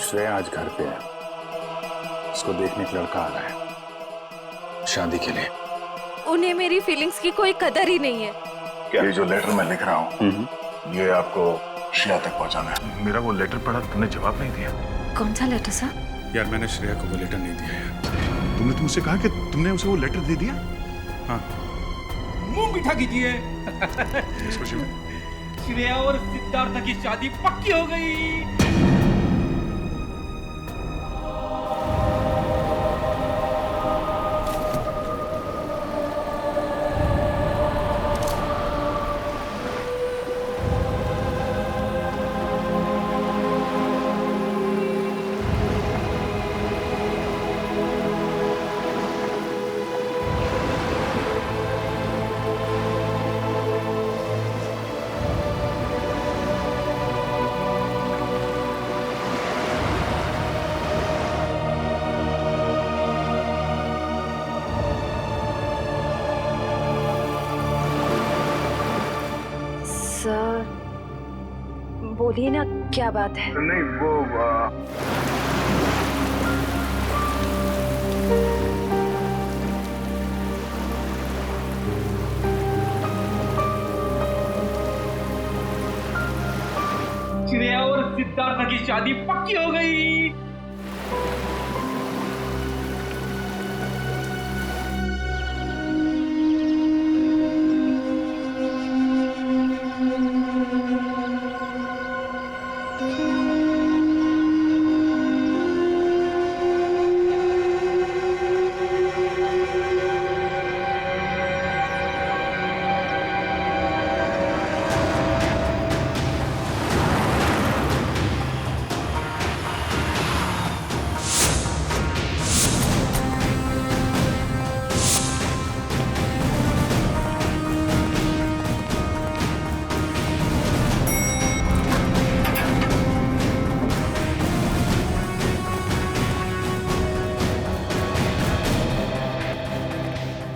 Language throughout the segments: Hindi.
श्रेया आज घर पे है, उसको देखने एक लड़का आ रहा है शादी के लिए। उन्हें मेरी फीलिंग्स की कोई कदर ही नहीं है। क्या? ये जो लेटर मैं लिख रहा हूँ ये आपको श्रेया तक पहुँचाना है। मेरा वो लेटर पढ़ा, तुमने जवाब नहीं दिया। कौन सा लेटर सर? यार मैंने श्रेया को वो लेटर नहीं दिया यार। तुमने मुझसे कहा कि तुमने उसे वो लेटर दे दिया? हाँ। मुंह मीठा कीजिए। इस खुशी में श्रेया और सिद्धार्थ की शादी पक्की हो गई। सर बोलिए ना, क्या बात है? नहीं वो श्रेया और सिद्धार्थ की शादी पक्की हो गई।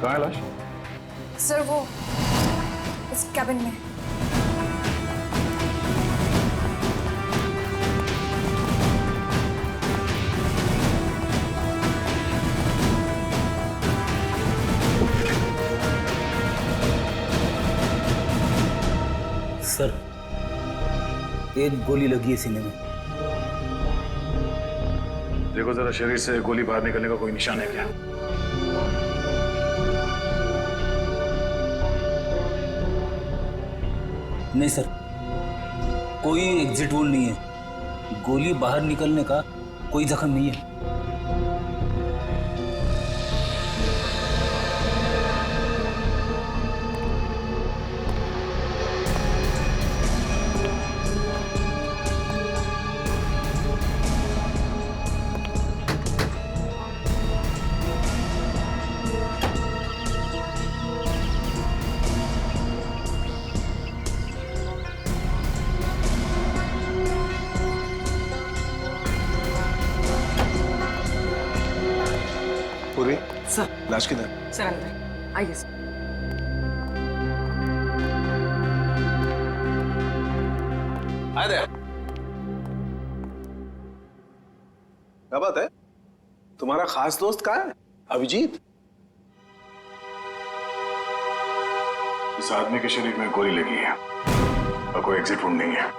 कहाँ है लाश? सर वो इस कैबिन में। सर एक गोली लगी है सीने में। देखो जरा शरीर से गोली बाहर निकलने का कोई निशान है क्या? नहीं सर, कोई एग्जिट वोल नहीं है। गोली बाहर निकलने का कोई जख्म नहीं है। पूरी सर लाश किधर? सर अंदर आइए सर। Hi there. क्या बात है? तुम्हारा खास दोस्त कहाँ है? अभिजीत? इस आदमी के शरीर में गोली लगी है और कोई एग्जिट रूम नहीं है।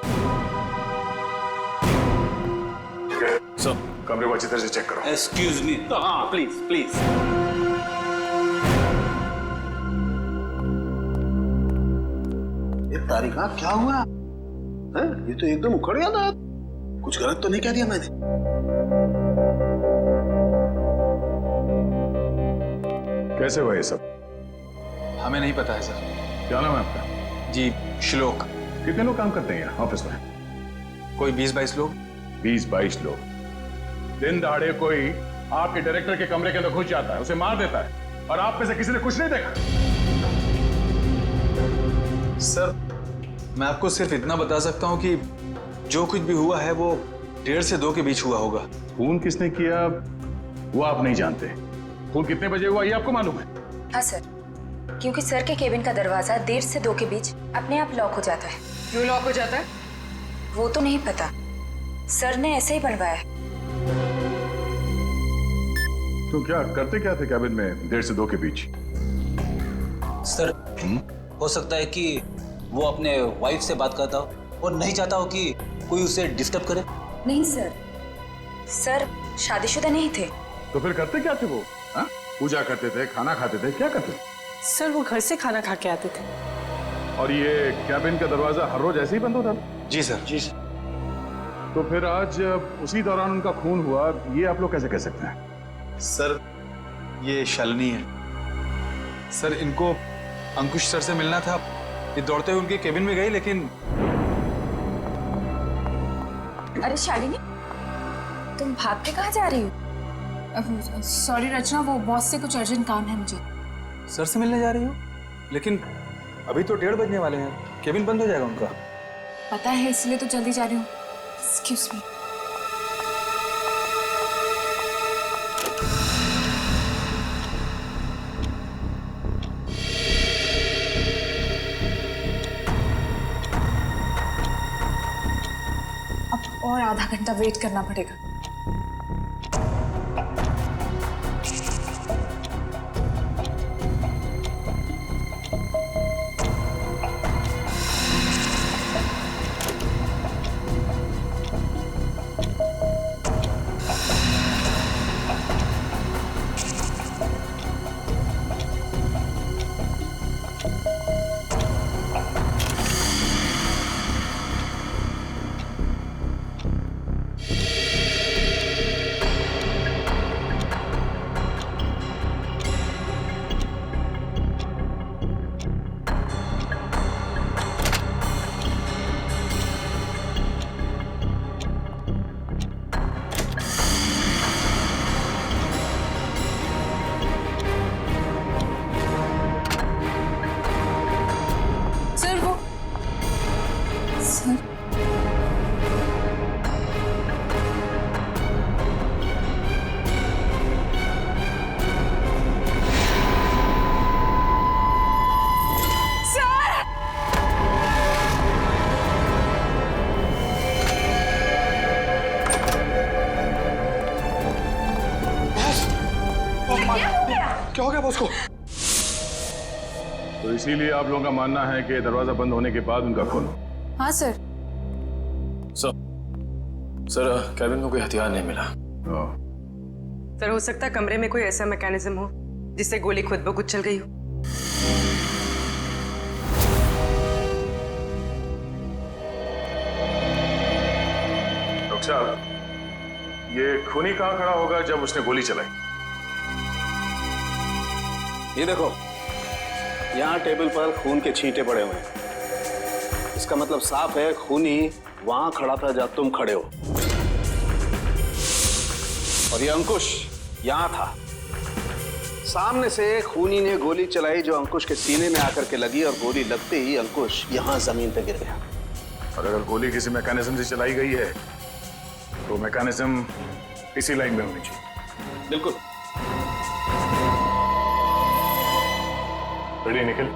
ठीक है, सब कमरे को अच्छी तरह से चेक करो। Excuse me. हाँ प्लीज प्लीज। ये तारिका क्या हुआ है? ये तो एकदम उखड़ गया था। कुछ गलत तो नहीं कह दिया मैंने? कैसे हुआ ये सब? हमें नहीं पता है सर। क्या नाम है आपका? जी श्लोक। कितने लोग काम करते हैं यहाँ ऑफिस में? कोई 20-22 लोग। 20-22 लोग। दिन दहाड़े कोई आपके डायरेक्टर के कमरे के अंदर घुस जाता है, उसे मार देता है और आप में से किसी ने कुछ नहीं देखा? सर मैं आपको सिर्फ इतना बता सकता हूँ कि जो कुछ भी हुआ है वो 1:30 से 2 के बीच हुआ होगा। खून किसने किया वो आप नहीं जानते। खून कितने बजे हुआ ये आपको मालूम है? हाँ सर, क्योंकि सर के केबिन का दरवाजा 1:30 से 2 के बीच अपने आप लॉक हो जाता है। क्यों लॉक हो जाता है? वो तो नहीं पता, सर ने ऐसे ही बनवाया है। तो क्या करते क्या थे कैबिन में 1:30 से 2 के बीच? सर हो सकता है कि वो अपने वाइफ से बात करता हो और नहीं चाहता हो कि कोई उसे डिस्टर्ब करे। नहीं सर, सर शादीशुदा नहीं थे। तो फिर करते क्या थे वो? हाँ? पूजा करते थे, खाना खाते थे, क्या करते थे? सर वो घर से खाना खा के आते थे। और ये कैबिन का दरवाजा हर रोज ऐसे ही बंद होता था? जी सर। जी सर। तो फिर आज उसी दौरान उनका खून हुआ, ये आप लोग कैसे कह सकते हैं? सर ये शालिनी है। सर इनको अंकुश सर से मिलना था, ये दौड़ते हुए उनके केबिन में गई, लेकिन अरे शालिनी, तुम भाग के कहाँ जा रही हो? सॉरी रचना, वो बॉस से कुछ अर्जेंट काम है मुझे। सर से मिलने जा रही हो? लेकिन अभी तो 1:30 बजने वाले हैं, केबिन बंद हो जाएगा उनका। पता है, इसलिए तो जल्दी जा रही हूँ। Excuse me. अब और आधा घंटा वेट करना पड़ेगा। क्या हो गया बॉस को? तो इसीलिए आप लोगों का मानना है कि दरवाजा बंद होने के बाद उनका खून हो? हाँ सर। सर कैबिन में कोई हथियार नहीं मिला। सर हो सकता है कमरे में कोई ऐसा मैकेनिज्म हो जिससे गोली खुद ब खुद चल गई हो। डॉक्टर साहब, ये खूनी कहाँ खड़ा होगा जब उसने गोली चलाई? ये देखो, यहाँ टेबल पर खून के छींटे पड़े हुए हैं। इसका मतलब साफ है खूनी वहां खड़ा था जब तुम खड़े हो। और ये अंकुश यहां था। सामने से खूनी ने गोली चलाई जो अंकुश के सीने में आकर के लगी, और गोली लगते ही अंकुश यहां जमीन पे गिर गया। और अगर गोली किसी मैकेनिज्म से चलाई गई है तो मैकेनिज्म इसी लाइन में होनी चाहिए। बिल्कुल। रेडी निकल,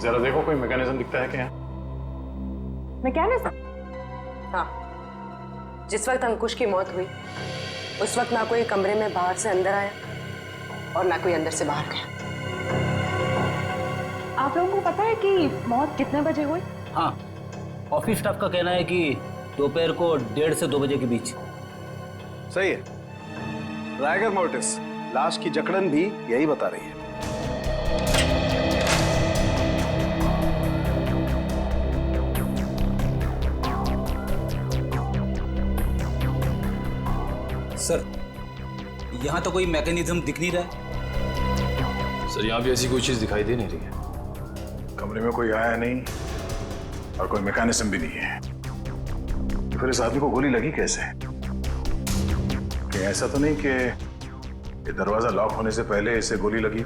जरा देखो कोई मैकेनिज्म दिखता है क्या? मैकेनिज्म? हाँ, जिस वक्त अंकुश की मौत हुई उस वक्त ना कोई कमरे में बाहर से अंदर आया और ना कोई अंदर से बाहर गया। आप लोगों को पता है कि मौत कितने बजे हुई? हाँ, ऑफिस स्टाफ का कहना है कि दोपहर को 1:30 से 2 बजे के बीच। सही है। राइगर मोर्टिस लाश की जकड़न भी यही बता रही है। सर यहाँ तो कोई मैकेनिज्म दिख नहीं रहा है। सर यहाँ भी ऐसी कोई चीज दिखाई दे नहीं रही है। कमरे में कोई आया नहीं और कोई मैकेनिज्म भी नहीं है, तो फिर इस आदमी को गोली लगी कैसे? कि ऐसा तो नहीं कि ये दरवाजा लॉक होने से पहले इसे गोली लगी?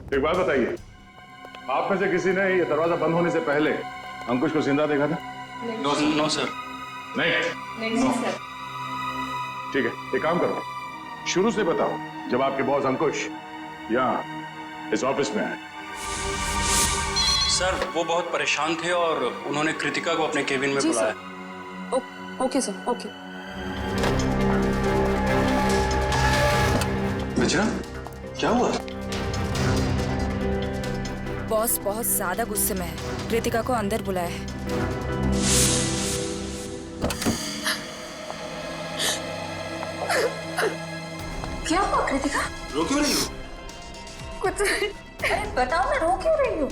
एक बात बताइए, आप में से किसी ने ये दरवाजा बंद होने से पहले अंकुश को जिंदा देखा था? No sir. नहीं सर। ठीक है, एक काम करो, शुरू से बताओ जब आपके बॉस अंकुश यहाँ इस ऑफिस में आए। सर वो बहुत परेशान थे और उन्होंने कृतिका को अपने केबिन में बुलाया। Okay sir, okay. रचना, क्या हुआ? बॉस बहुत ज्यादा गुस्से में है, कृतिका को अंदर बुलाया है। क्या हुआ कृतिका? रो क्यों रही हो? कुछ अरे बताओ ना, रो क्यों रही हो?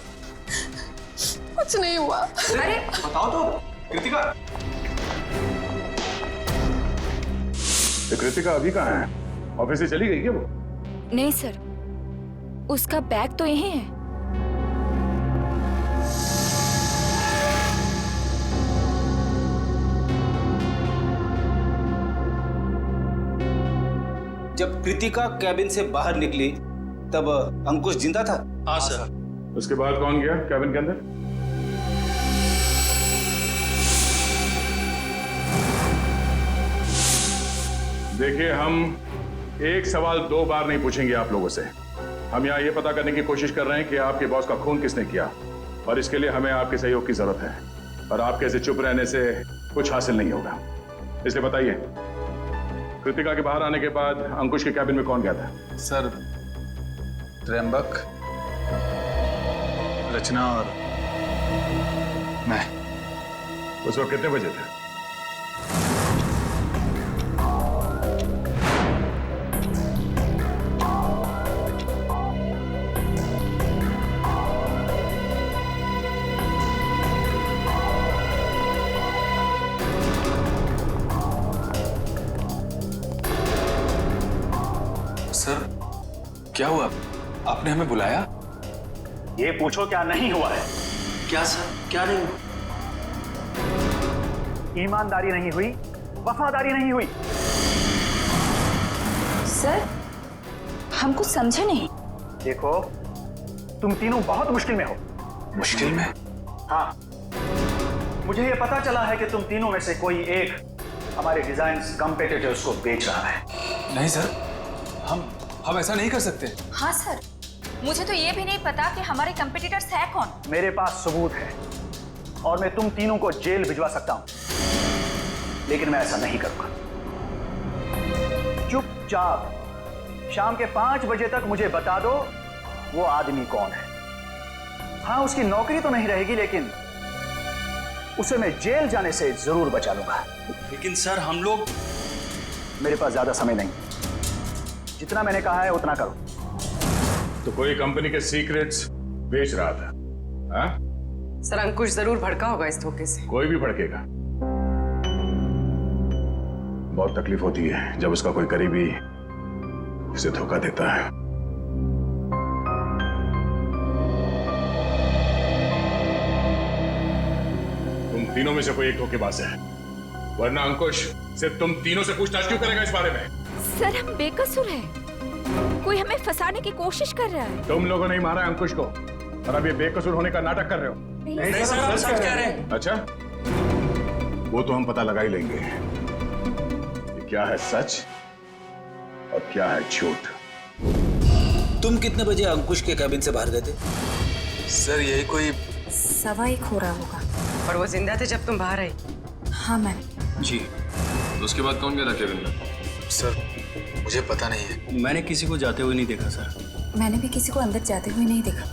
कुछ नहीं हुआ। अरे बताओ तो कृतिका। तो कृतिका अभी कहाँ है? ऑफिस से चली गई क्या वो? नहीं सर, उसका बैग तो यहीं है। जब कृतिका कैबिन से बाहर निकली तब अंकुश जिंदा था? हाँ सर। उसके बाद कौन गया कैबिन के अंदर? देखिए, हम एक सवाल 2 बार नहीं पूछेंगे आप लोगों से। हम यहाँ ये पता करने की कोशिश कर रहे हैं कि आपके बॉस का खून किसने किया, और इसके लिए हमें आपके सहयोग की जरूरत है। और आपके ऐसे चुप रहने से कुछ हासिल नहीं होगा। इसलिए बताइए, कृतिका के बाहर आने के बाद अंकुश के कैबिन में कौन गया था? सर, त्र्यंबक, रचना और मैं। उस वक्त कितने बजे थे? सर, क्या हुआ? आपने हमें बुलाया? ये पूछो क्या नहीं हुआ है? क्या सर, क्या नहीं हुआ? ईमानदारी नहीं हुई, वफादारी नहीं हुई। सर, हम कुछ समझे नहीं। देखो, तुम तीनों बहुत मुश्किल में हो। मुश्किल में? हाँ, मुझे ये पता चला है कि तुम तीनों में से कोई एक हमारे डिजाइन कंपेटिटर्स को बेच रहा है। नहीं सर, हम ऐसा नहीं कर सकते। हाँ सर, मुझे तो ये भी नहीं पता कि हमारे कंपटीटर्स है कौन। मेरे पास सबूत है और मैं तुम तीनों को जेल भिजवा सकता हूं, लेकिन मैं ऐसा नहीं करूंगा। चुपचाप शाम के 5 बजे तक मुझे बता दो वो आदमी कौन है। हाँ, उसकी नौकरी तो नहीं रहेगी, लेकिन उसे मैं जेल जाने से जरूर बचा लूंगा। लेकिन सर, हम लोग... मेरे पास ज्यादा समय नहीं, जितना मैंने कहा है उतना करो। तो कोई कंपनी के सीक्रेट्स बेच रहा था? हाँ? सर, अंकुश जरूर भड़का होगा इस धोखे से। कोई भी भड़केगा। बहुत तकलीफ होती है जब उसका कोई करीबी उसे धोखा देता है। तुम तीनों में से कोई एक धोखेबाज है, वरना अंकुश सिर्फ तुम तीनों से पूछताछ क्यों करेगा इस बारे में? सर, हम बेकसूर हैं। कोई हमें फंसाने की कोशिश कर रहा है। तुम लोगों ने ही मारा है अंकुश को, और अब ये बेकसूर होने का नाटक कर रहे हो। नहीं सर, आप सच कह रहे हैं। अच्छा, वो तो हम पता लगा ही लेंगे कि क्या है सच और क्या है झूठ। तुम कितने बजे अंकुश के कैबिन से बाहर गए थे? सर, यही कोई 1:15 हो रहा होगा। और वो जिंदा थे जब तुम बाहर आई? हाँ मैम। जी, तो उसके बाद कौन गया था कैबिन में? सर, मुझे पता नहीं है। मैंने किसी को जाते हुए नहीं देखा सर। मैंने भी किसी को अंदर जाते हुए नहीं देखा।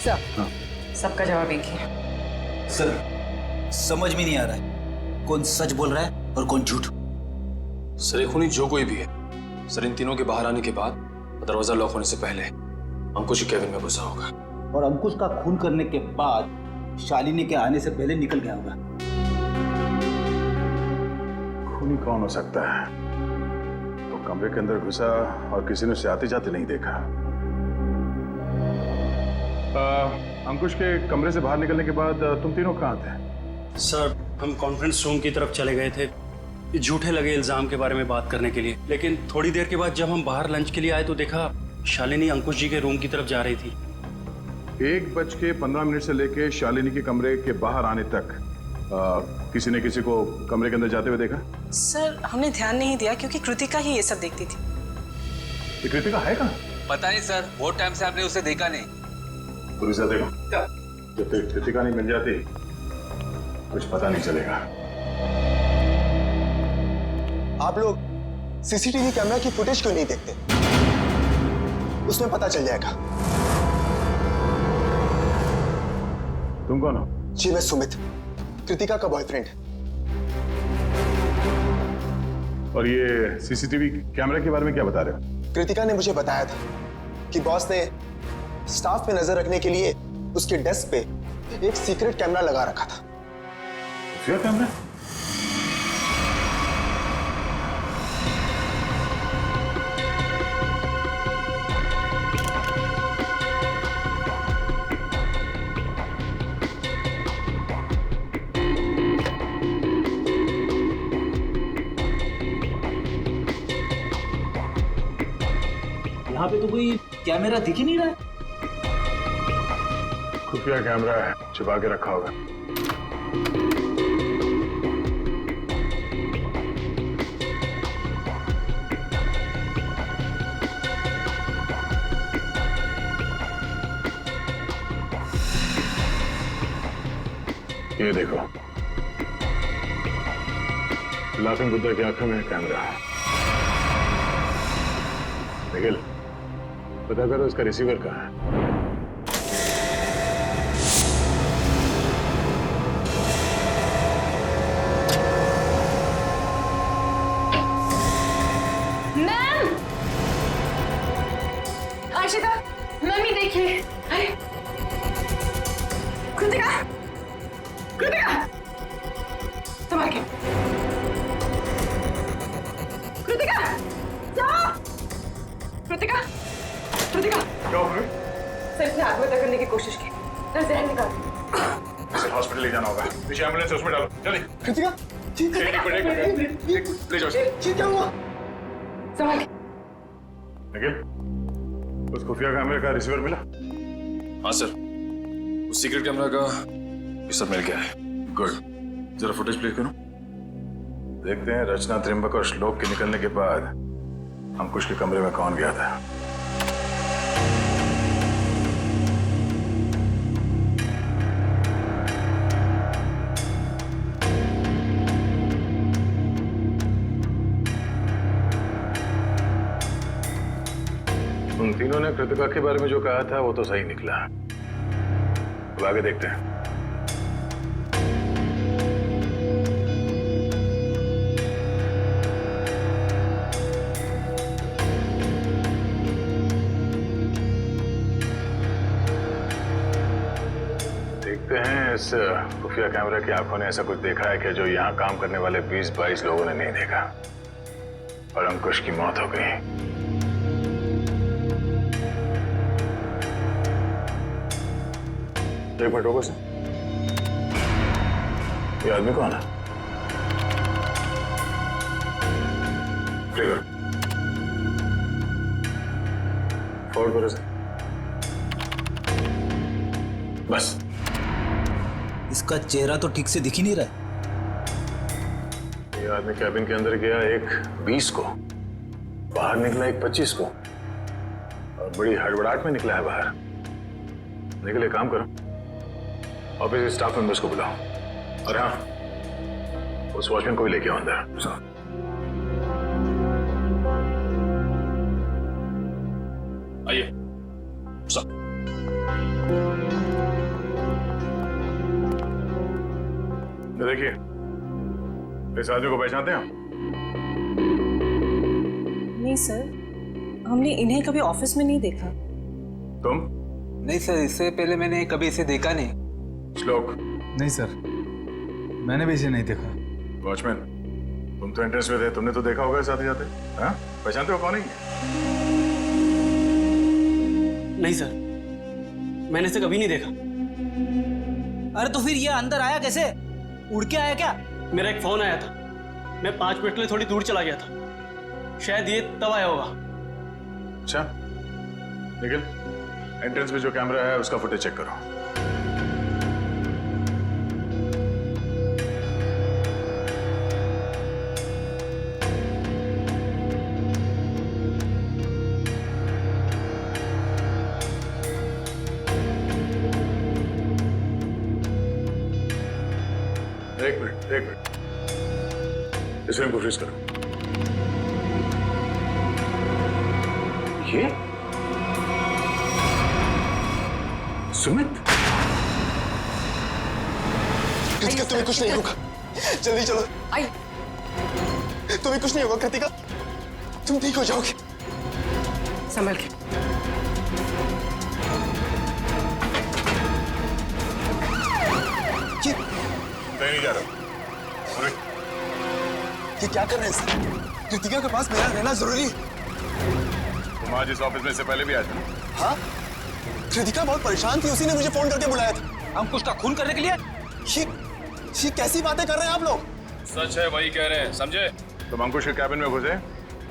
सब सबका जवाब एक ही है। सर, समझ में नहीं आ रहा है कौन सच बोल रहा है और कौन झूठ। सर, ये खूनी जो कोई भी है, सर इन तीनों के बाहर आने के बाद दरवाजा लॉक होने से पहले अंकुश के कैबिन में घुसा होगा। और अंकुश का खून करने के बाद शालिनी के आने से पहले निकल गया होगा। खूनी कौन हो सकता है? तो कमरे के अंदर घुसा और किसी ने उसे आते जाते नहीं देखा। अंकुश के कमरे से बाहर निकलने के बाद तुम तीनों कहाँ थे? सर, हम कॉन्फ्रेंस रूम की तरफ चले गए थे ये झूठे लगे इल्जाम के बारे में बात करने के लिए। लेकिन थोड़ी देर के बाद जब हम बाहर लंच के लिए आए तो देखा शालिनी अंकुश जी के रूम की तरफ जा रही थी। 1:15 से लेके शालिनी के कमरे के बाहर आने तक किसी ने किसी को कमरे के अंदर जाते हुए देखा? सर, हमने ध्यान नहीं दिया क्योंकि कृतिका ही ये सब देखती थी। ये कृतिका है कहाँ? पता नहीं सर, बहुत टाइम से आपने उसे देखा नहीं। पुलिस देखो, जब तक कृतिका नहीं मिल जाती कुछ पता नहीं चलेगा। आप लोग सीसीटीवी कैमरा की फुटेज क्यों नहीं देखते? उसमें पता चल जाएगा। तुम कौन हो? जी मैं सुमित, कृतिका का बॉयफ्रेंड। और ये सीसीटीवी कैमरा के बारे में क्या बता रहे हो? कृतिका ने मुझे बताया था कि बॉस ने स्टाफ पे नजर रखने के लिए उसके डेस्क पे एक सीक्रेट कैमरा लगा रखा था। खुफिया कैमरा? यहाँ पे तो कोई कैमरा दिख ही नहीं रहा है। खुफिया कैमरा है, छुपा के रखा होगा। ये देखो, लाफिंग बुद्धा की आंखों में कैमरा है। निखिल, पता करो इसका रिसीवर कहाँ है। मैम, आशिता, मम्मी देखिए। अरे कृतिका, कृतिका, संभाल के। कृतिका, जाओ। कृतिका, कृतिका। क्या हो गया? सर से आत्महत्या करने की कोशिश की, सर जहर निकाल। इसे हॉस्पिटल ले जाना होगा। पीछे एम्बुलेंस है, उसमें डालो जल्दी। कृतिका, ठीक है। एक मिनट, ले जाओ इसे। ठीक क्या हुआ? संभाल के। निखिल, उस खुफिया कैमरे का रिसीवर मिला? हाँ सर, उस सीक्रेट कैमरा का ये सब मिल गया है। गुड, जरा फुटेज प्ले करो। देखते हैं रचना, त्रिंबक और श्लोक के निकलने के बाद अंकुश के कमरे में कौन गया था। उन तीनों ने कृतिका के बारे में जो कहा था वो तो सही निकला। अब आगे देखते हैं। देखते हैं इस खुफिया कैमरा की आंखों ने ऐसा कुछ देखा है कि जो यहाँ काम करने वाले 20-22 लोगों ने नहीं देखा, और अंकुश की मौत हो गई। एक मिनट रुको सर, ये आदमी कौन है? प्ले करो, फॉरवर्ड करो सर। बस। इसका चेहरा तो ठीक से दिख ही नहीं रहा है। ये आदमी कैबिन के अंदर गया एक 20 को, बाहर निकला एक 25 को, और बड़ी हड़बड़ाहट में निकला है बाहर। निकले, काम करो, ऑफिस स्टाफ मेंबर्स को बुलाओ, और हाँ, उस वॉचमैन को भी लेके आओ अंदर। आइए सर। देखिए, इस आदमी को पहचानते हैं आप? नहीं सर, हमने इन्हें कभी ऑफिस में नहीं देखा। तुम? नहीं सर, इससे पहले मैंने कभी इसे देखा नहीं। श्लोक? नहीं सर, मैंने भी इसे नहीं देखा। वॉचमैन, तुम तो एंट्रेंस में थे, तुमने तो देखा होगा साथ ही जाते। हाँ, पहचानते हो कौन है? नहीं सर, मैंने इसे कभी नहीं देखा। अरे तो फिर ये अंदर आया कैसे? उड़ के आया क्या? मेरा एक फोन आया था, मैं 5 मिनट के लिए थोड़ी दूर चला गया था, शायद ये तब आया होगा। अच्छा, निखिल, एंट्रेंस में जो कैमरा है उसका फुटेज चेक करो। एक मिनट इस फ्रेम को फ्रीज करो। ये सुमित, कृतिका तुम्हें कुछ नहीं होगा, जल्दी चलो। आई तुम्हें कुछ नहीं होगा कृतिका, तुम ठीक हो जाओगे। संभल के। नहीं जा रहा। ये क्या कर रहे हैं सर? कृतिका के पास मेरा रहना जरूरी है। तुम आज इस ऑफिस में से पहले भी आए थे ना? हाँ, कृतिका बहुत परेशान थी, उसी ने मुझे फोन करके बुलाया था। अंकुश का खून करने के लिए? ये कैसी बातें कर रहे हैं आप लोग? सच है, वही कह रहे हैं, समझे? तुम अंकुश के कैबिन में घुसे,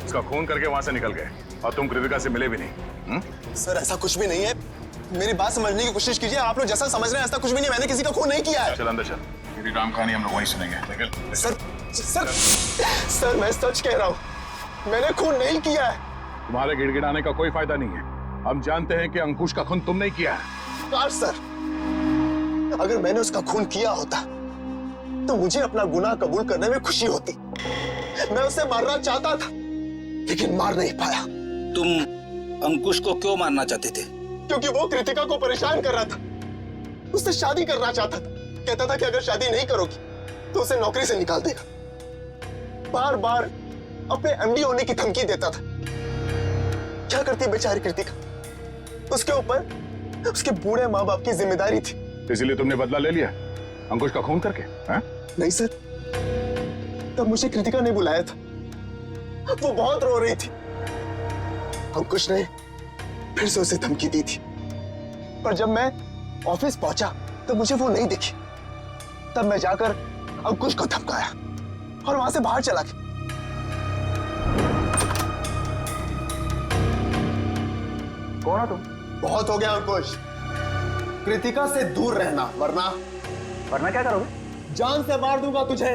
उसका खून करके वहां से निकल गए और तुम कृतिका से मिले भी नहीं। सर ऐसा कुछ भी नहीं है, मेरी बात समझने की कोशिश कीजिए। आप लोग जैसा समझ रहे हैं ऐसा कुछ भी नहीं, मैंने किसी का खून नहीं किया है। चल अंदर चल, तेरी राम कहानी हम लोग वहीं सुनेंगे। सर मैं सच कह रहा हूँ, मैंने खून नहीं किया है। तुम्हारे गिड़गिड़ाने का कोई फायदा नहीं है, हम जानते हैं कि अंकुश का खून तुम नहीं किया है। काश सर, अगर मैंने उसका खून किया होता तो मुझे अपना गुनाह कबूल करने में खुशी होती। मैं उसे मारना चाहता था लेकिन मार नहीं पाया। तुम अंकुश को क्यों मारना चाहते थे? क्योंकि वो कृतिका को परेशान कर रहा था, उससे शादी करना चाहता था। कहता था कि अगर शादी नहीं करोगी तो उसे नौकरी से निकाल देगा। बार बार अपने एमडी होने की धमकी देता था। क्या करती बेचारी कृतिका, उसके ऊपर उसके बूढ़े माँ बाप की जिम्मेदारी थी। इसलिए तुमने बदला ले लिया अंकुश का खून करके? नहीं सर, तब मुझे कृतिका ने बुलाया था, वो बहुत रो रही थी। अंकुश ने फिर से उसे धमकी दी थी, पर जब मैं ऑफिस पहुंचा तब मुझे वो नहीं दिखी। तब मैं जाकर अंकुश को धमकाया और वहां से बाहर चला गया। कौन हो तुम? बहुत हो गया अंकुश, कृतिका से दूर रहना, वरना क्या करोगे? जान से मार दूंगा तुझे।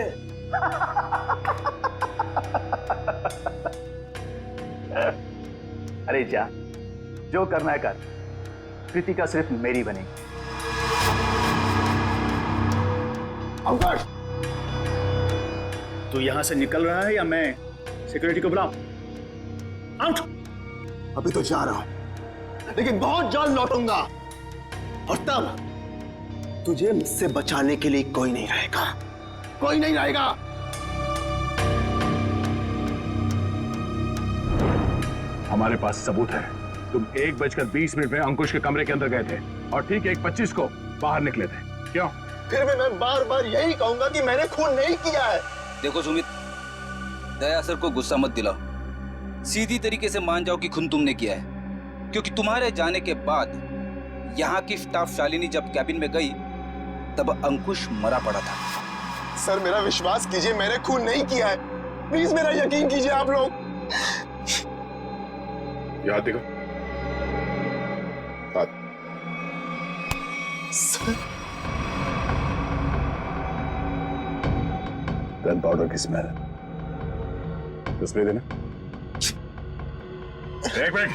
अरे जा, जो करना है कर, कृतिका सिर्फ मेरी बनेगी। अंकुश, तू यहां से निकल रहा है या मैं सिक्योरिटी को बुलाऊं? आउट। अभी तो जा रहा हूं, लेकिन बहुत जल्द लौटूंगा और तब तुझे मुझसे बचाने के लिए कोई नहीं रहेगा, कोई नहीं रहेगा। हमारे पास सबूत है, तुम 1:20 में अंकुश के कमरे के अंदर गए थे और ठीक 1:25 को बाहर निकले थे। क्यों? फिर भी मैं बार बार यही कहूंगा कि मैंने खून नहीं किया है। देखो सुमित, दया सर को गुस्सा मत दिलाओ, सीधी तरीके से मान जाओ कि खून तुमने किया है। क्योंकि तुम्हारे जाने के बाद यहाँ की स्टाफ शालिनी जब कैबिन में गई तब अंकुश मरा पड़ा था। सर मेरा विश्वास कीजिए, मैंने खून नहीं किया है, प्लीज मेरा यकीन कीजिए आप लोग। याद देखो। सर, गन पाउडर की स्मेल, स्प्रे देना। एक मिनट,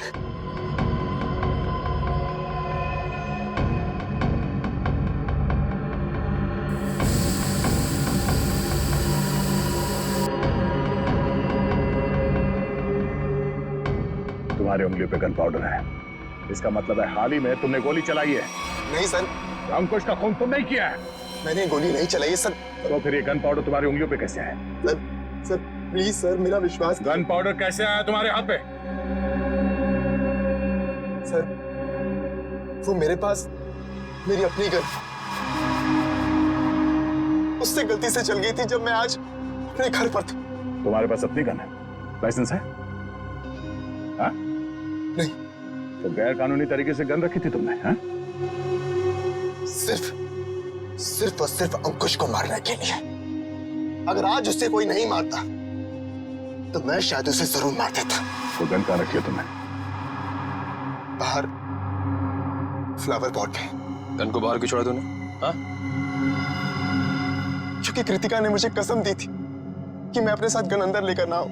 तुम्हारी उंगलियों पे गन पाउडर है, इसका मतलब है हाल ही में तुमने गोली चलाई है। नहीं सर, अंकुश का खून तुम नहीं किया है। मैंने गोली नहीं चलाई सर। तो फिर ये गन पाउडर तुम्हारी उंगलियों पे कैसे आया? सर प्लीज सर, मेरा विश्वास। गन पाउडर कैसे आया तुम्हारे हाथ पे? सर वो मेरे पास मेरी अपनी गन, उससे गलती से चल गई थी जब मैं आज अपने घर पर था। तुम्हारे पास अपनी गन है, लाइसेंस है? हाँ? नहीं। तो गैर कानूनी तरीके से गन रखी थी तुमने? हाँ? सिर्फ और सिर्फ अंकुश को मारने के लिए। अगर आज उससे कोई नहीं मारता तो मैं शायद उसे जरूर मार देता। तो गन कहाँ रखी है तुमने? बाहर फ्लावर पॉट में। गन को बाहर क्यों छोड़ा तूने? हाँ? क्योंकि कृतिका ने मुझे कसम दी थी कि मैं अपने साथ गन अंदर लेकर ना आऊं,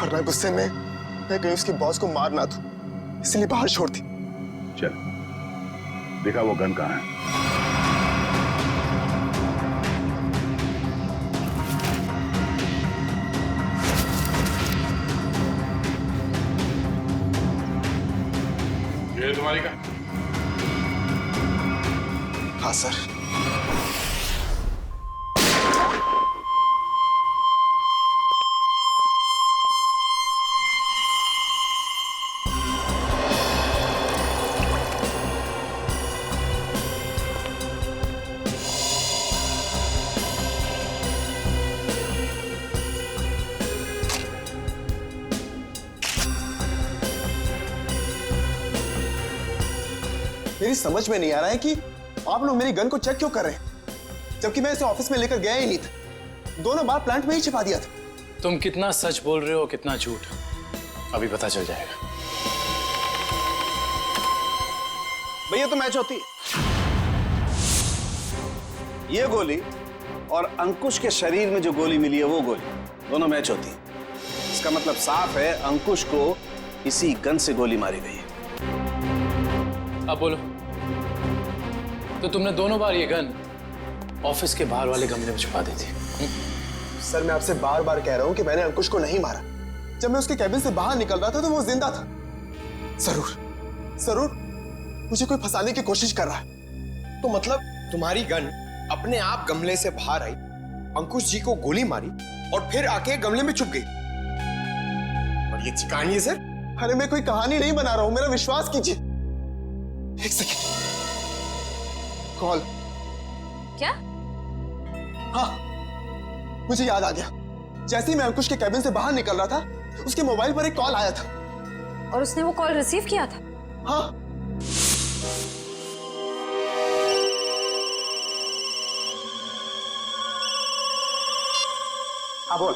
वरना गुस्से में मैं कहीं उसके बॉस को मार ना दूं, इसलिए बाहर छोड़ दी। चल दिखा वो गन कहाँ है। संभाली का? हाँ सर। मेरी समझ में नहीं आ रहा है कि आप लोग मेरी गन को चेक क्यों कर रहे हैं, जबकि मैं इसे ऑफिस में लेकर गया ही नहीं था। दोनों बार प्लांट में ही छिपा दिया था। तुम कितना सच बोल रहे हो कितना झूठ अभी पता चल जाएगा। भैया तो मैच होती ये गोली और अंकुश के शरीर में जो गोली मिली है वो गोली दोनों मैच होती। इसका मतलब साफ है अंकुश को इसी गन से गोली मारी गई है। अब बोलो, तो तुमने दोनों बार ये गन ऑफिस के बाहर वाले गमले में छुपा दी थी? सर मैं आपसे बार बार कह रहा हूं कि मैंने अंकुश को नहीं मारा। जब मैं उसके कैबिन से बाहर निकल रहा था तो वो जिंदा था। जरूर मुझे कोई फंसाने की कोशिश कर रहा है। तो मतलब तुम्हारी गन अपने आप गमले से बाहर आई, अंकुश जी को गोली मारी और फिर आके गमले में छुप गई। और ये कहानी है सर? अरे मैं कोई कहानी नहीं बना रहा हूं, मेरा विश्वास कीजिए। एक सेकंड, कॉल। क्या? हाँ, मुझे याद आ गया। जैसे ही मैं अंकुश के कैबिन से बाहर निकल रहा था उसके मोबाइल पर एक कॉल आया था। और उसने वो कॉल रिसीव किया था? हाँ। हाँ बोल।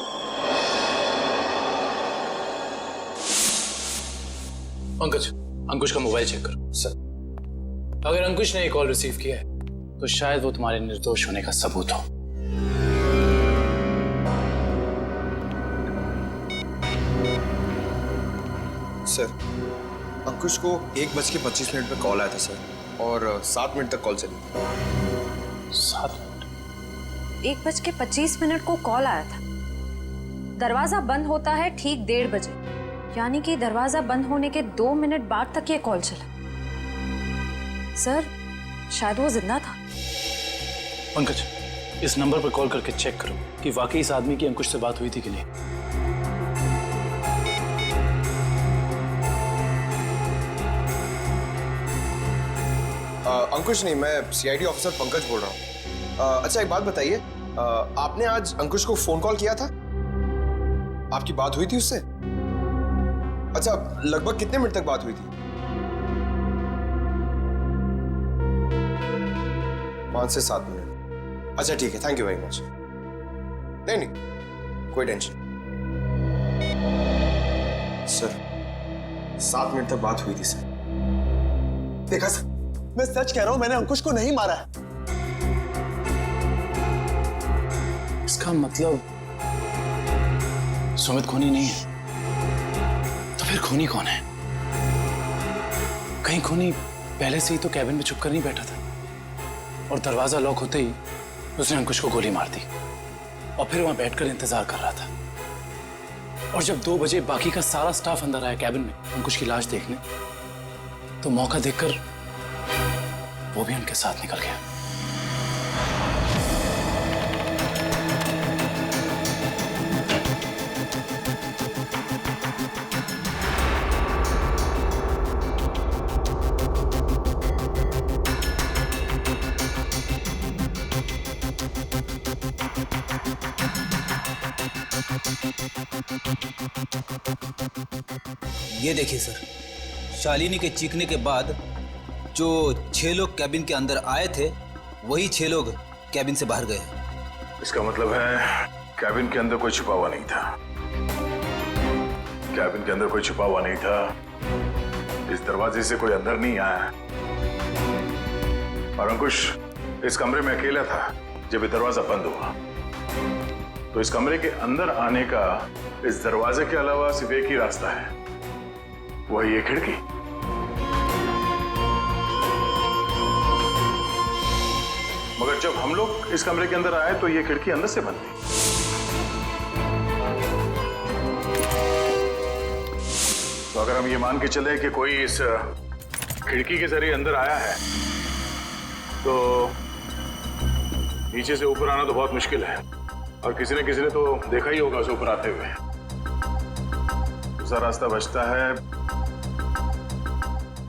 पंकज, अंकुश का मोबाइल चेक करो। सर। अगर अंकुश ने ये कॉल रिसीव किया है तो शायद वो तुम्हारे निर्दोष होने का सबूत हो। सर, अंकुश को 1:25 पे कॉल आया था सर, और 7 मिनट तक कॉल चली। 7 मिनट? 1:25 को कॉल आया था। दरवाजा बंद होता है ठीक 1:30 बजे, यानी कि दरवाजा बंद होने के 2 मिनट बाद तक ये कॉल चला। सर, शायद वो जिंदा था। पंकज, इस नंबर पर कॉल करके चेक करो कि वाकई इस आदमी की अंकुश से बात हुई थी कि नहीं। अंकुश नहीं, मैं सीआईडी ऑफिसर पंकज बोल रहा हूँ। अच्छा एक बात बताइए, आपने आज अंकुश को फोन कॉल किया था? आपकी बात हुई थी उससे? अच्छा, लगभग कितने मिनट तक बात हुई थी? 5 से 7 मिनट। अच्छा ठीक है, थैंक यू वेरी मच। नहीं, कोई टेंशन। सर, 7 मिनट तक बात हुई थी सर। देखा सर, मैं सच कह रहा हूं, मैंने अंकुश को नहीं मारा है। इसका मतलब सुमित खूनी नहीं है, तो फिर खूनी कौन है? कहीं खूनी पहले से ही तो कैबिन में छुपकर नहीं बैठा था और दरवाजा लॉक होते ही उसने अंकुश को गोली मार दी और फिर वहां बैठकर इंतजार कर रहा था। और जब 2 बजे बाकी का सारा स्टाफ अंदर आया कैबिन में अंकुश की लाश देखने, तो मौका देखकर वो भी उनके साथ निकल गया। ये देखिए सर, शालिनी के चीखने के बाद जो 6 लोग कैबिन के अंदर आए थे वही 6 लोग कैबिन से बाहर गए। इसका मतलब है कैबिन के अंदर कोई छुपा हुआ नहीं था। कैबिन के अंदर कोई छुपा हुआ नहीं था। इस दरवाजे से कोई अंदर नहीं आया और अंकुश इस कमरे में अकेला था जब ये दरवाजा बंद हुआ। तो इस कमरे के अंदर आने का इस दरवाजे के अलावा सिर्फ एक ही रास्ता है, वही ये खिड़की। मगर जब हम लोग इस कमरे के अंदर आए तो ये खिड़की अंदर से बंद थी। तो अगर हम ये मान के चले कि कोई इस खिड़की के जरिए अंदर आया है तो नीचे से ऊपर आना तो बहुत मुश्किल है, और किसी न किसी ने तो देखा ही होगा उसे ऊपर आते हुए। दूसरा रास्ता बचता है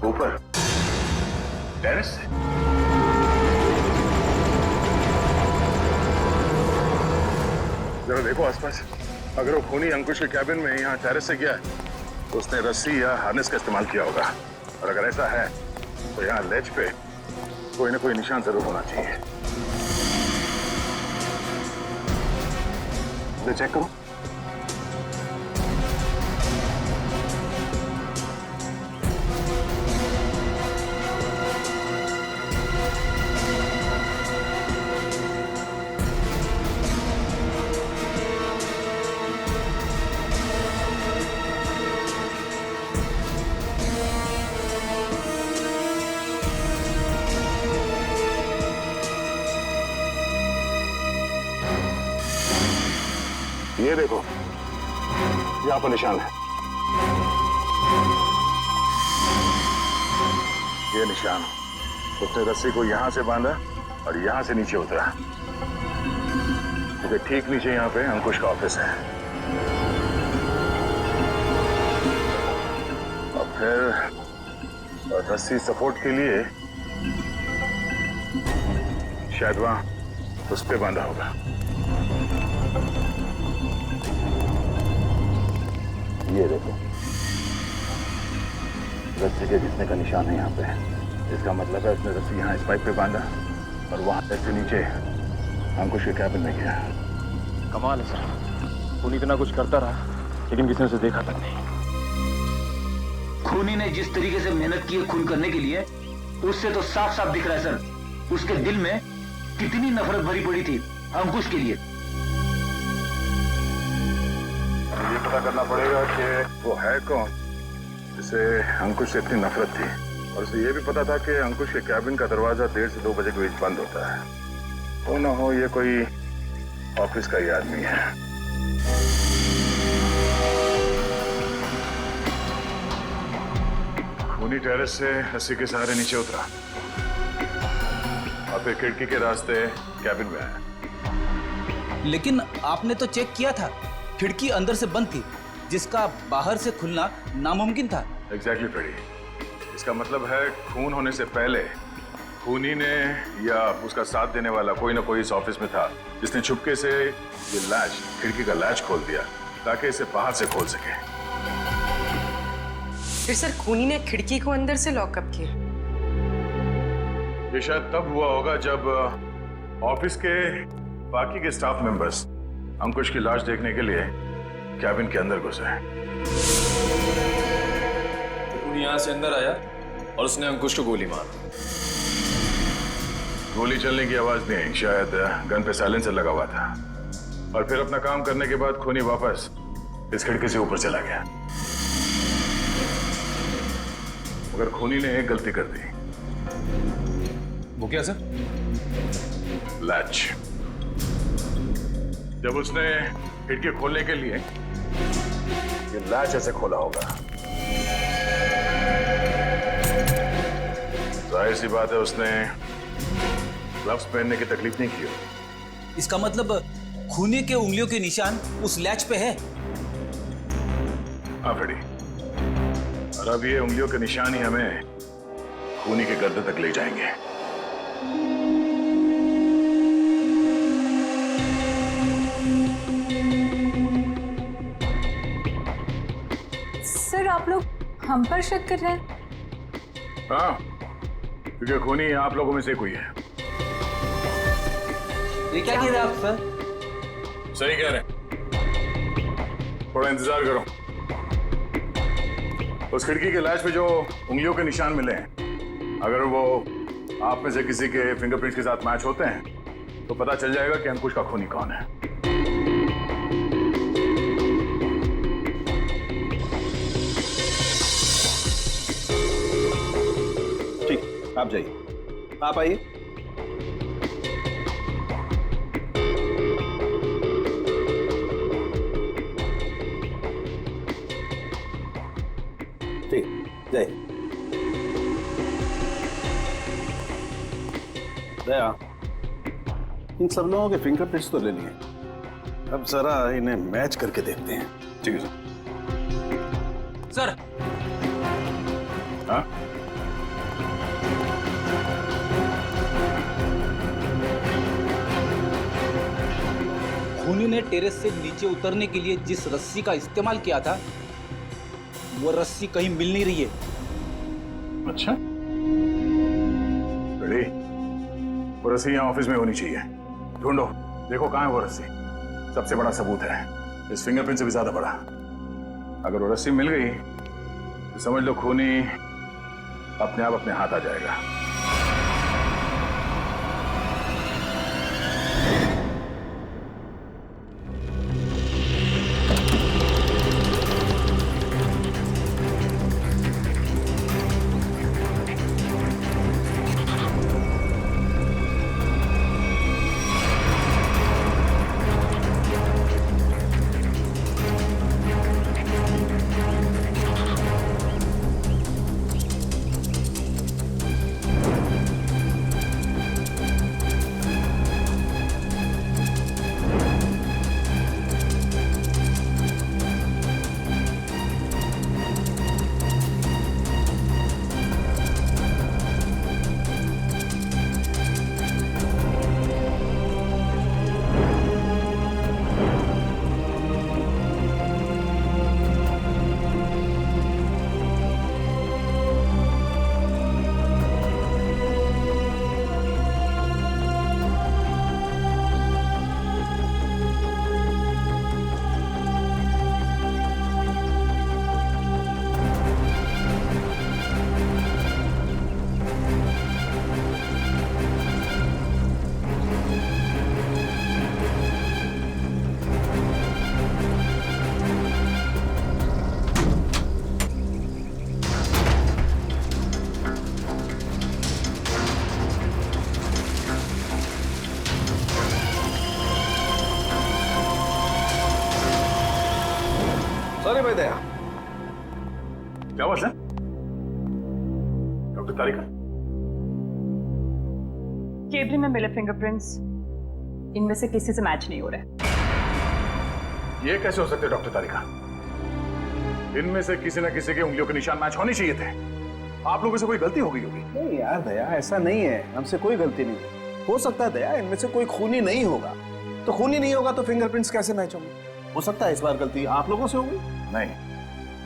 ऊपर टेरेस से। जरा देखो आसपास, अगर वो खूनी अंकुश के कैबिन में यहाँ टेरेस से गया है तो उसने रस्सी या हार्नेस का इस्तेमाल किया होगा, और अगर ऐसा है तो यहाँ लेज पे कोई ना कोई निशान जरूर होना चाहिए। तो चेक करो। ये देखो, यहाँ पर निशान है। ये निशान, उसने रस्सी को यहाँ से बांधा और यहाँ से नीचे उतरा, क्योंकि ठीक नीचे यहाँ पे अंकुश का ऑफिस है। और फिर रस्सी सपोर्ट के लिए शायद वहां उस पे बांधा होगा। ये देखो, रस्सी के घिसने का निशान है यहाँ पे। इसका मतलब है उसने रस्सी यहाँ इस पाइप पे बांधा और वहां से नीचे अंकुश के कैबिन में गया। कमाल है सर, खूनी इतना कुछ करता रहा लेकिन किसी ने उसे देखा तक नहीं। खूनी ने जिस तरीके से मेहनत की है खून करने के लिए, उससे तो साफ साफ दिख रहा है सर उसके दिल में कितनी नफरत भरी पड़ी थी अंकुश के लिए। ये पता करना पड़ेगा कि वो है कौन जिसे अंकुश से इतनी नफरत थी, और उसे ये भी पता था कि अंकुश के कैबिन का दरवाजा 1:30 से 2 बजे के बीच बंद होता है। वो ना हो ये कोई ऑफिस का ही आदमी है। खूनी टेरेस से रस्सी के सहारे नीचे उतरा और फिर खिड़की के रास्ते कैबिन में आया। लेकिन आपने तो चेक किया था, खिड़की अंदर से बंद थी, जिसका बाहर से खुलना नामुमकिन था। एग्जैक्टली फ्रेडी, इसका मतलब है खून होने से पहले खूनी ने या उसका साथ देने वाला कोई ना कोई इस ऑफिस में था जिसने छुपके से ये लैच, खिड़की का लैच खोल दिया ताकि इसे बाहर से खोल सके। फिर सर खूनी ने खिड़की को अंदर से लॉकअप किया? ये शायद तब हुआ होगा जब ऑफिस के बाकी के स्टाफ मेंबर्स अंकुश की लाश देखने के लिए कैबिन के अंदर घुसे। खूनी यहाँ से अंदर आया और उसने अंकुश को गोली मार। गोली चलने की आवाज नहीं, शायद गन पे साइलेंसर लगा हुआ था, और फिर अपना काम करने के बाद खूनी वापस इस खिड़की से ऊपर चला गया। मगर खूनी ने एक गलती कर दी। वो क्या सर? लैच। जब उसने खिड़की खोलने के लिए ये लैच ऐसे खोला होगा, जाहिर सी बात है उसने ग्लव्स पहनने की तकलीफ नहीं की होगी। इसका मतलब खूनी के उंगलियों के निशान उस लैच पे है। हाँ फ्रेडी, और अब ये उंगलियों के निशान ही हमें खूनी के गर्दन तक ले जाएंगे। सर आप लोग हम पर शक कर रहे हैं? हाँ, क्योंकि खूनी आप लोगों में से कोई है। ये क्या कह रहे हैं आप सर? सही कह रहे हैं, थोड़ा इंतजार करो। उस खिड़की के लैच पे जो उंगलियों के निशान मिले हैं, अगर वो आप में से किसी के फिंगरप्रिंट्स के साथ मैच होते हैं तो पता चल जाएगा कि अंकुश का खूनी कौन है। ठीक, आप जाइए, आप आइए। ठीक, जाइए। दया, इन सब लोगों के फिंगरप्रिंट्स तो ले लिए, अब जरा इन्हें मैच करके देखते हैं। ठीक है सर। हाँ? खूनी ने टेरेस से नीचे उतरने के लिए जिस रस्सी का इस्तेमाल किया था वो रस्सी कहीं मिल नहीं रही है। अच्छा, रेडी? वो रस्सी यहाँ ऑफिस में होनी चाहिए। ढूंढो, देखो कहाँ है वो रस्सी। सबसे बड़ा सबूत है, इस फिंगरप्रिंट से भी ज्यादा बड़ा। अगर वो रस्सी मिल गई तो समझ लो खूनी अपने आप अपने हाथ आ जाएगा। सॉरी भाई दया। क्या बात है डॉक्टर तारिका? केबिन में मिले फिंगरप्रिंट्स इनमें से किसी से मैच नहीं हो रहे। ये कैसे हो सकते डॉक्टर तारिका? इनमें से किसी न किसी के उंगलियों के निशान मैच होने चाहिए थे। आप लोगों से कोई गलती हो गई होगी। नहीं यार दया, ऐसा नहीं है, हमसे कोई गलती नहीं। हो सकता है दया इनमें से कोई खूनी नहीं होगा, तो खूनी नहीं होगा तो फिंगरप्रिंट्स कैसे मैच होंगे? हो सकता है इस बार गलती आप लोगों से होगी। नहीं,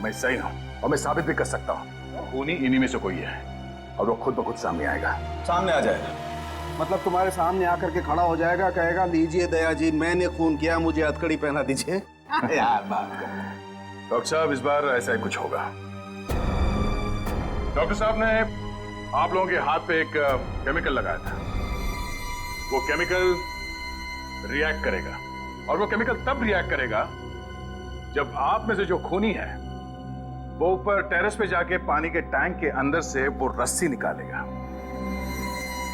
मैं सही हूं और मैं साबित भी कर सकता हूं। खूनी इन्हीं में से कोई है और वो खुद ब खुद सामने आएगा। सामने आ जाएगा मतलब तुम्हारे सामने आकर के खड़ा हो जाएगा, कहेगा लीजिए दया जी मैंने खून किया, मुझे हथकड़ी पहना दीजिए। यार बात कर। डॉक्टर साहब इस बार ऐसा ही कुछ होगा। डॉक्टर साहब ने आप लोगों के हाथ पे एक केमिकल लगाया था। वो केमिकल रिएक्ट करेगा और वो केमिकल तब रिएक्ट करेगा जब आप में से जो खूनी है वो ऊपर टेरेस पे जाके पानी के टैंक के अंदर से वो रस्सी निकालेगा।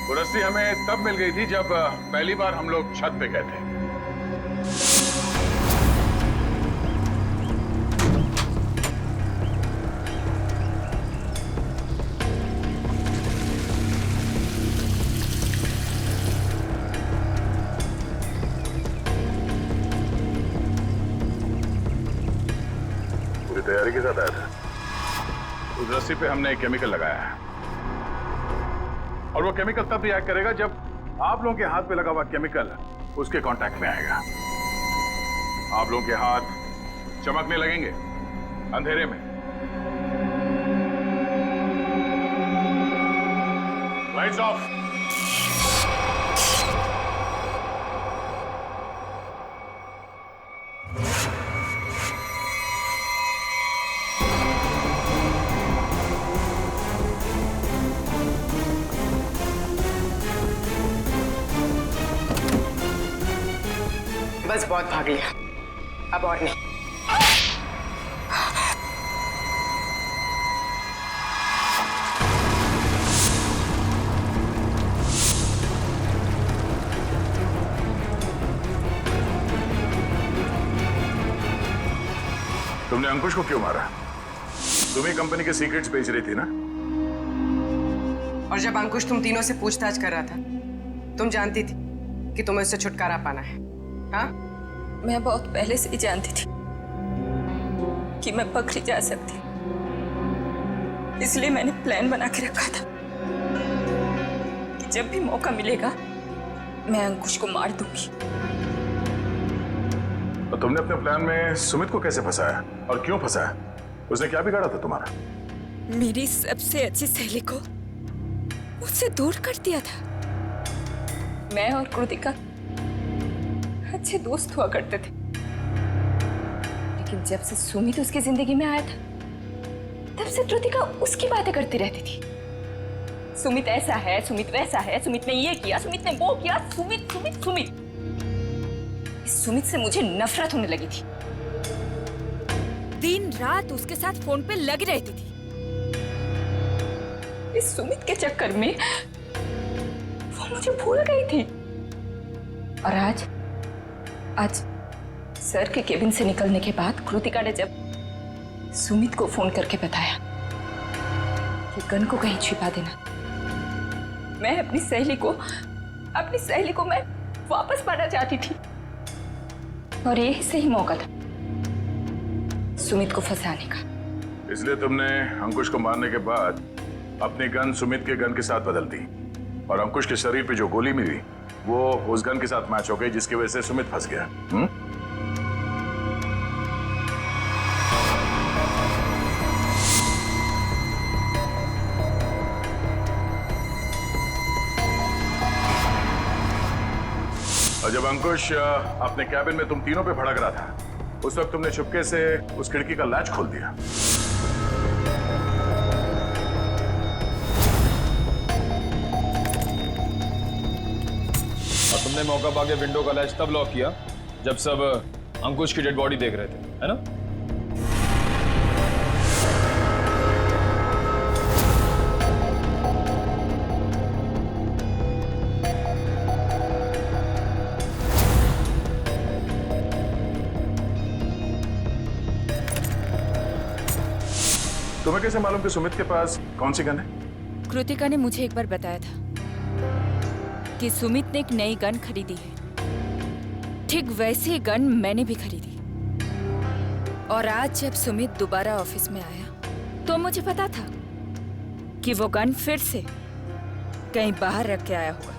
वो रस्सी हमें तब मिल गई थी जब पहली बार हम लोग छत पे गए थे। तैयारी के साथ आया था। उस रस्सी पे हमने एक केमिकल लगाया है और वो केमिकल तब रिएक्ट करेगा जब आप लोगों के हाथ पे लगा हुआ केमिकल उसके कांटेक्ट में आएगा। आप लोगों के हाथ चमकने लगेंगे अंधेरे में। Lights off. बस बहुत भाग लिया, अब और नहीं। तुमने अंकुश को क्यों मारा? तुम ही कंपनी के सीक्रेट्स बेच रही थी ना? और जब अंकुश तुम तीनों से पूछताछ कर रहा था तुम जानती थी कि तुम्हें उससे छुटकारा पाना है? हाँ, मैं बहुत पहले से ही जानती थी कि मैं पकड़ी जा सकती, इसलिए मैंने प्लान बना के रखा था कि जब भी मौका मिलेगा मैं अंकुश को मार दूंगी। तो तुमने अपने प्लान में सुमित को कैसे फंसाया और क्यों फंसाया? उसने क्या बिगाड़ा था तुम्हारा? मेरी सबसे अच्छी सहेली को मुझसे दूर कर दिया था। मैं और कृतिका अच्छे दोस्त हुआ करते थे, लेकिन जब से सुमित उसकी जिंदगी में आया था तब से कृतिका उसकी बातें करती रहती थी। सुमित ऐसा है, सुमित वैसा है, सुमित ने ये किया, सुमित ने वो किया, सुमित सुमित सुमित। इस सुमित से मुझे नफरत होने लगी थी। दिन रात उसके साथ फोन पे लगी रहती थी। इस सुमित के चक्कर में वो मुझे भूल गई थी। और आज सर के केबिन से निकलने के बाद कृतिका ने जब सुमित को फोन करके बताया कि गन को कहीं छिपा देना, मैं अपनी सहेली को मैं वापस पाना चाहती थी। और यही सही मौका था सुमित को फंसाने का। इसलिए तुमने अंकुश को मारने के बाद अपनी गन सुमित के गन के साथ बदल दी और अंकुश के शरीर पे जो गोली मिली वो उस गन के साथ मैच हो गई, जिसकी वजह से सुमित फंस गया। और जब अंकुश अपने कैबिन में तुम तीनों पे भड़क रहा था, उस वक्त तुमने चुपके से उस खिड़की का लैच खोल दिया। और तुमने मौका पाके विंडो का लैच तब लॉक किया जब सब अंकुश की डेड बॉडी देख रहे थे, है ना? तुम्हें कैसे मालूम कि सुमित के पास कौन सी गन है? कृतिका ने मुझे एक बार बताया था कि सुमित ने एक नई गन खरीदी है। ठीक वैसी गन मैंने भी खरीदी। और आज जब सुमित दोबारा ऑफिस में आया तो मुझे पता था कि वो गन फिर से कहीं बाहर रख के आया होगा।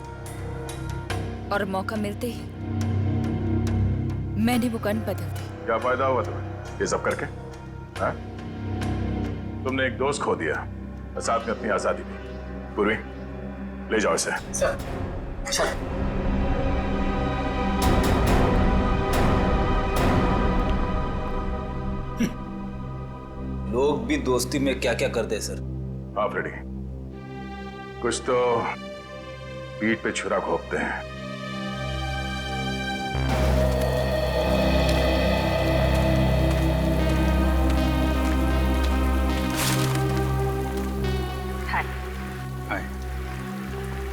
और मौका मिलते ही मैंने वो गन बदल दी। क्या फायदा हुआ तुम्हें ये सब करके? हाँ? तुमने एक दोस्त खो दिया और साथ में अपनी आजादी भी। पूर्वी, ले जाओ इसे। सर। लोग भी दोस्ती में क्या क्या करते हैं सर। हाँ फ्रेडी, कुछ तो पीठ पे छुरा घोंपते हैं।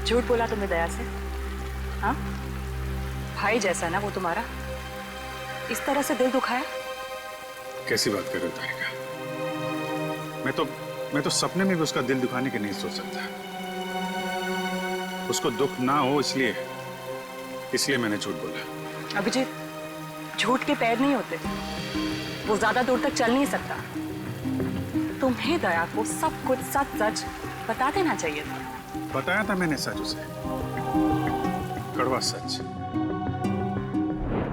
झूठ बोला तुमने दया से? हाँ, भाई जैसा ना वो तुम्हारा, इस तरह से दिल दुखाया? कैसी बात कर रहे हो तारिका? मैं तो सपने में भी उसका दिल दुखाने के नहीं सोच सकता। उसको दुख ना हो इसलिए मैंने झूठ बोला। अभिजीत, झूठ के पैर नहीं होते, वो ज्यादा दूर तक चल नहीं सकता। तुम्हें दया को सब कुछ सच सच बता देना चाहिए था। बताया था मैंने सच उसे, कड़वा सच।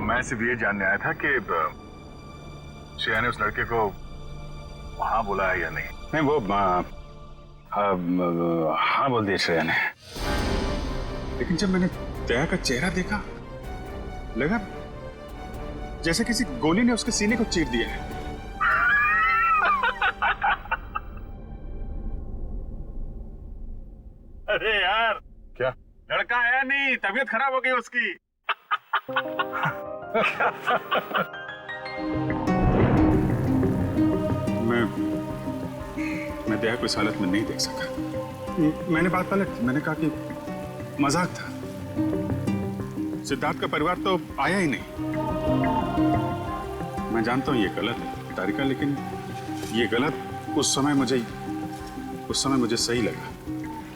मैं सिर्फ ये जानने आया था कि श्रेया ने उस लड़के को हाँ बोला है या नहीं। नहीं, वो हाँ बोल दिया श्रेया ने। लेकिन जब मैंने दया का चेहरा देखा, लगा जैसे किसी गोली ने उसके सीने को चीर दिया है। अरे यार, क्या लड़का आया नहीं, तबीयत खराब हो गई उसकी। मैं दया को इस हालत में नहीं देख सका। मैंने बात पलट, मैंने कहा कि मजाक था। सिद्धार्थ का परिवार तो आया ही नहीं। मैं जानता हूं ये गलत है तारिका, लेकिन ये गलत उस समय मुझे सही लगा।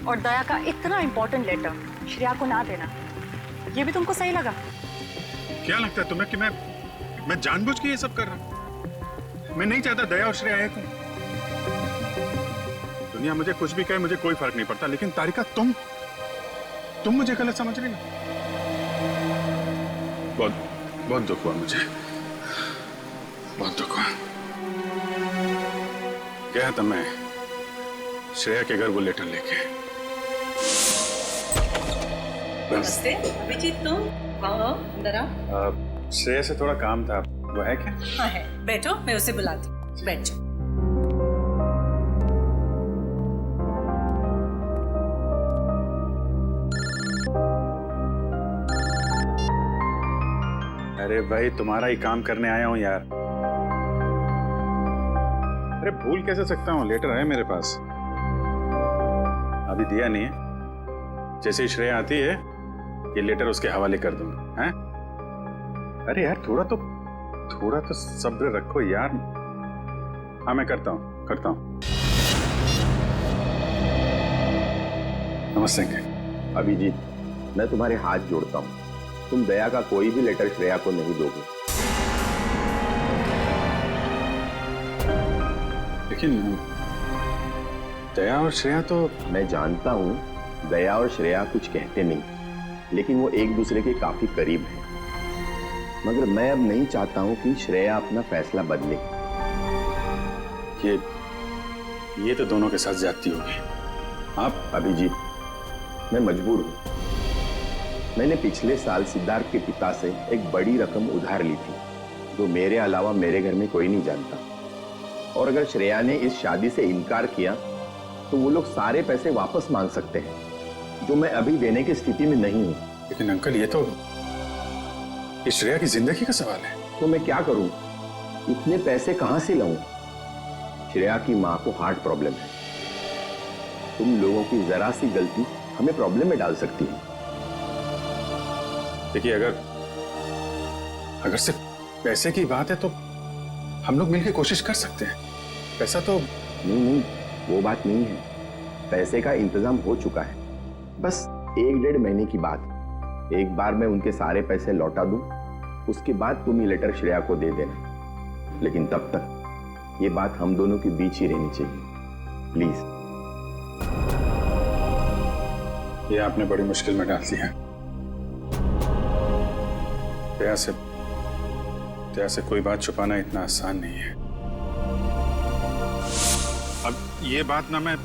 और दया का इतना इंपॉर्टेंट लेटर श्रेया को ना देना ये भी तुमको सही लगा? क्या लगता है तुम्हें कि मैं जानबूझ के ये सब कर रहा हूं? मैं नहीं चाहता दया और श्रेया एक हो। दुनिया मुझे कुछ भी कहे, मुझे कोई फर्क नहीं पड़ता, लेकिन तारिका तुम मुझे गलत समझ रही हो। बहुत दुख हुआ मुझे, बहुत दुख हुआ। गया था मैं श्रेया के घर वो लेटर लेके। नमस्ते अभिजीत, तुम आओ अंदर आओ। श्रेया से थोड़ा काम था, वो है क्या? हाँ है, बैठो, मैं उसे बुलाती हूँ, बैठ जाओ। अरे भाई तुम्हारा ही काम करने आया हूँ यार। अरे भूल कैसे सकता हूँ, लेटर है मेरे पास, अभी दिया नहीं है। जैसे ही श्रेया आती है ये लेटर उसके हवाले कर दूंगा। हैं? अरे यार थोड़ा तो सब्र रखो यार। हाँ मैं करता हूँ। नमस्ते अंकल। अभिजीत, मैं तुम्हारे हाथ जोड़ता हूँ, तुम दया का कोई भी लेटर श्रेया को नहीं दोगे। लेकिन दया और श्रेया तो... मैं जानता हूँ दया और श्रेया कुछ कहते नहीं, लेकिन वो एक दूसरे के काफी करीब हैं। मगर मैं अब नहीं चाहता हूँ कि श्रेया अपना फैसला बदले। ये तो दोनों के साथ ज्यादती होगी। आप अभिजीत, मैं मजबूर हूँ। मैंने पिछले साल सिद्धार्थ के पिता से एक बड़ी रकम उधार ली थी, जो मेरे अलावा मेरे घर में कोई नहीं जानता। और अगर श्रेया ने इस शादी से इनकार किया तो वो लोग सारे पैसे वापस मांग सकते हैं, जो मैं अभी देने की स्थिति में नहीं हूँ। लेकिन अंकल ये तो श्रेया की जिंदगी का सवाल है। तो मैं क्या करूं? इतने पैसे कहां से लाऊं? श्रेया की मां को हार्ट प्रॉब्लम है। तुम लोगों की जरा सी गलती हमें प्रॉब्लम में डाल सकती है। देखिए अगर सिर्फ पैसे की बात है तो हम लोग मिलकर कोशिश कर सकते हैं। पैसा तो... नहीं, वो बात नहीं है। पैसे का इंतजाम हो चुका है, बस 1-1.5 महीने की बात। एक बार मैं उनके सारे पैसे लौटा दूं, उसके बाद तुम ये लेटर श्रेया को दे देना। लेकिन तब तक ये बात हम दोनों के बीच ही रहनी चाहिए, प्लीज। ये आपने बड़ी मुश्किल में डाल दिया। दया से कोई बात छुपाना इतना आसान नहीं है। अब ये बात ना मैं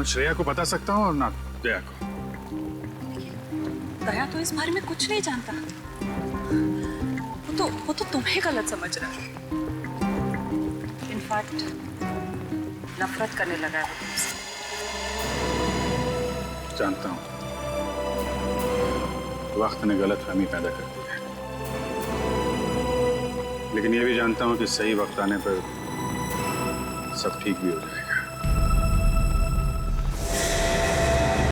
श्रेया को बता सकता हूँ और ना दया को। दया तो इस बारे में कुछ नहीं जानता। वो तो तुम्हें गलत समझ रहा है। इनफैक्ट नफरत करने लगा है वो तुमसे। जानता हूँ, वक्त ने गलतफहमी पैदा कर दी है, लेकिन ये भी जानता हूँ कि सही वक्त आने पर सब ठीक भी हो जाए।